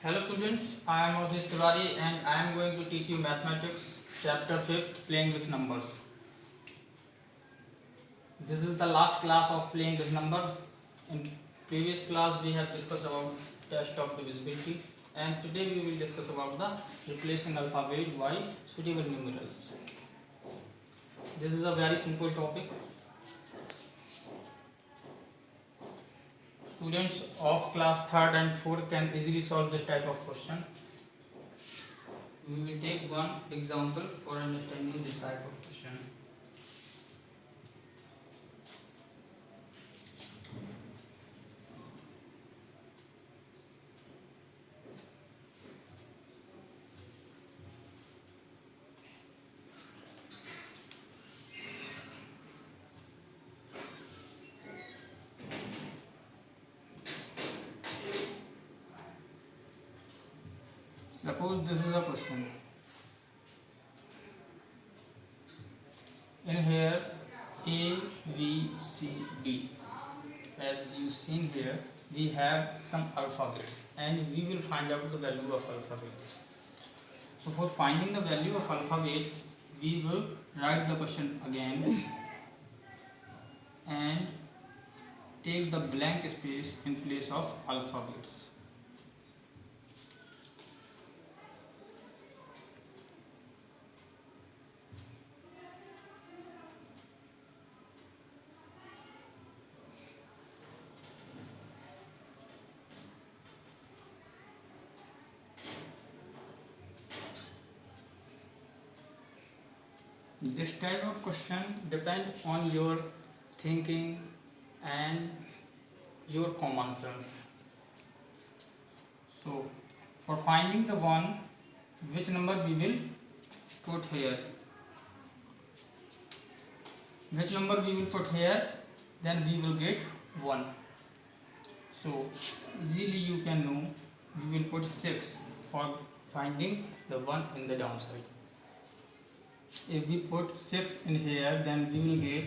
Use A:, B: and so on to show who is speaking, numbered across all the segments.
A: Hello students, I am Odhish Tiwari and I am going to teach you mathematics chapter 5th playing with numbers. This is the last class of playing with numbers. In previous class we have discussed about test of divisibility and today we will discuss about the replacing alphabet by suitable numerals. This is a very simple topic. Students of class 3rd and 4th can easily solve this type of question. We will take one example for understanding this type of question. Suppose this is a question. In here A, B, C, D. As you seen here, we have some alphabets and we will find out the value of alphabets. So for finding the value of alphabet, we will write the question again and take the blank space in place of alphabets. This type of question depends on your thinking and your common sense. So for finding the one, which number we will put here? Which number we will put here? Then we will get 1. So easily you can know we will put 6 for finding the 1 in the downside. If we put 6 in here, then we will get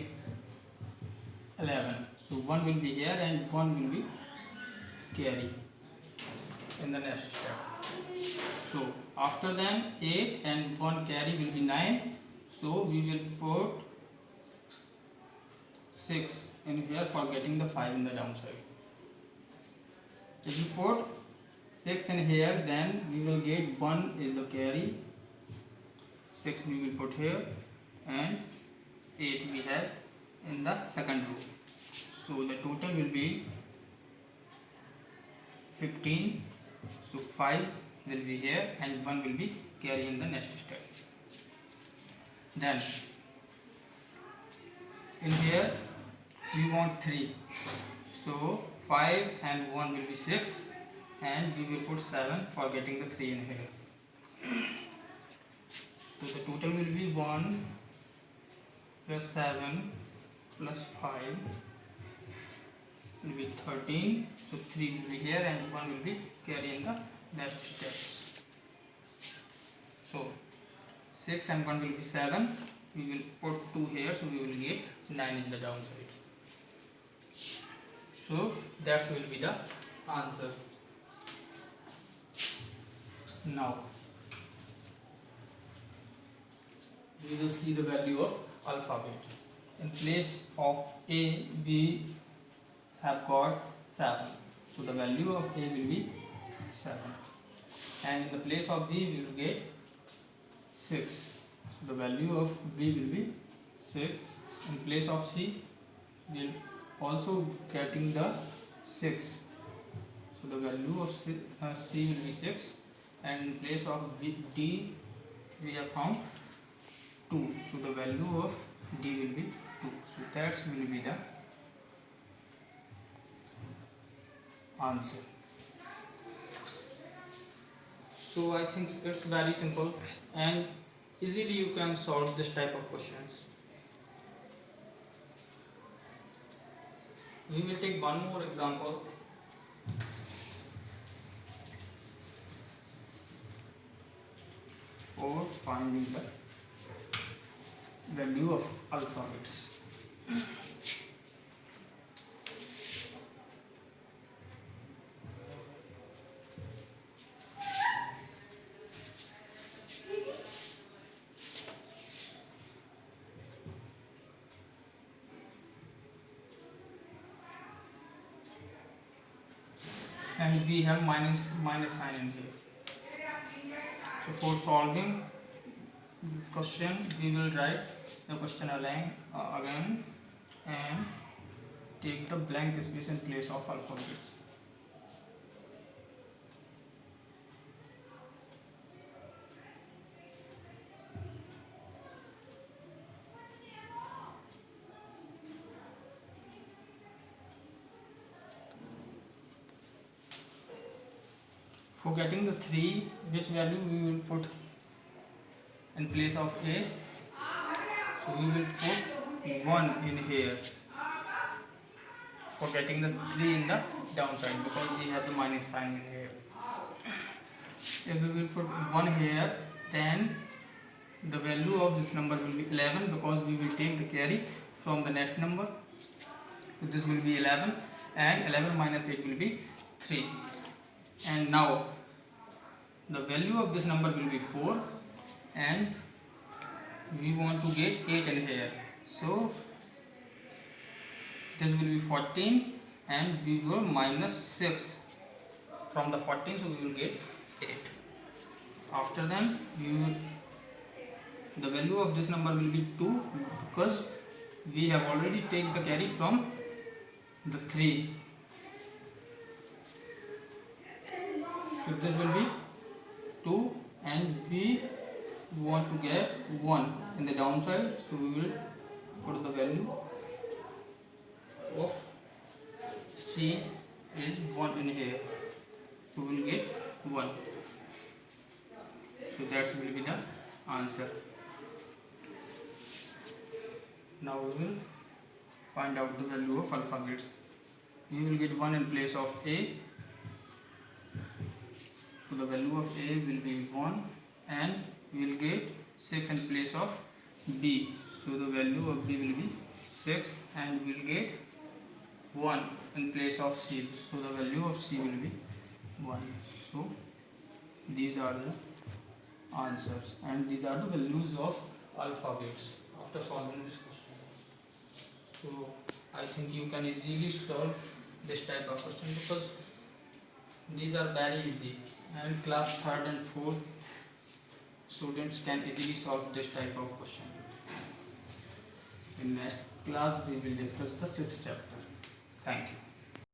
A: 11. So 1 will be here and 1 will be carry in the next step. So after then 8 and 1 carry will be 9. So we will put 6 in here for getting the 5 in the downside. If you put 6 in here, then we will get 1 is the carry. 6 we will put here and 8 we have in the second row. So the total will be 15. So 5 will be here and 1 will be carry in the next step. Then in here we want 3. So 5 and 1 will be 6 and we will put 7 for getting the 3 in here. So the total will be 1 plus 7 plus 5 will be 13. So 3 will be here and 1 will be carry in the next steps. So 6 and 1 will be 7. We will put 2 here, so we will get 9 in the downside. So that will be the answer. Now we will see the value of alphabet. In place of A, we have got 7. So the value of A will be 7. And in the place of B, we will get 6. So the value of B will be 6. In place of C, we will also getting the 6. So the value of C will be 6. And in place of D, we have found 2. So the value of D will be 2. So that will be the answer. So I think it's very simple and easily you can solve this type of questions. We will take one more example. For finding the value of alphabets. and we have minus sign in here. So for solving this question, we will write the question again and take the blank space in place of alphabets. For getting the 3, which value we will put in place of A? So we will put 1 in here for getting the 3 in the downside, because we have the minus sign in here. If we will put 1 here, then the value of this number will be 11, because we will take the carry from the next number. So this will be 11, and 11 minus 8 will be 3. And now the value of this number will be 4, and we want to get 8 in here. So this will be 14, and we will minus 6 from the 14, so we will get 8. After then the value of this number will be 2, because we have already taken the carry from the 3. So this will be 2, and we want to get 1 in the downside, so we will put the value of C is 1 in here, so we will get 1. So that will be the answer. Now we will find out the value of alphabets. We will get 1 in place of A, so the value of A will be 1, and we will get 6 in place of B, so the value of B will be 6, and we will get 1 in place of C, so the value of C will be 1. So these are the answers, and these are the values of alphabets after solving this question. So I think you can easily solve this type of question, because these are very easy, and class 3rd and 4th students can easily solve this type of question. In next class we will discuss the 6th chapter. Thank you.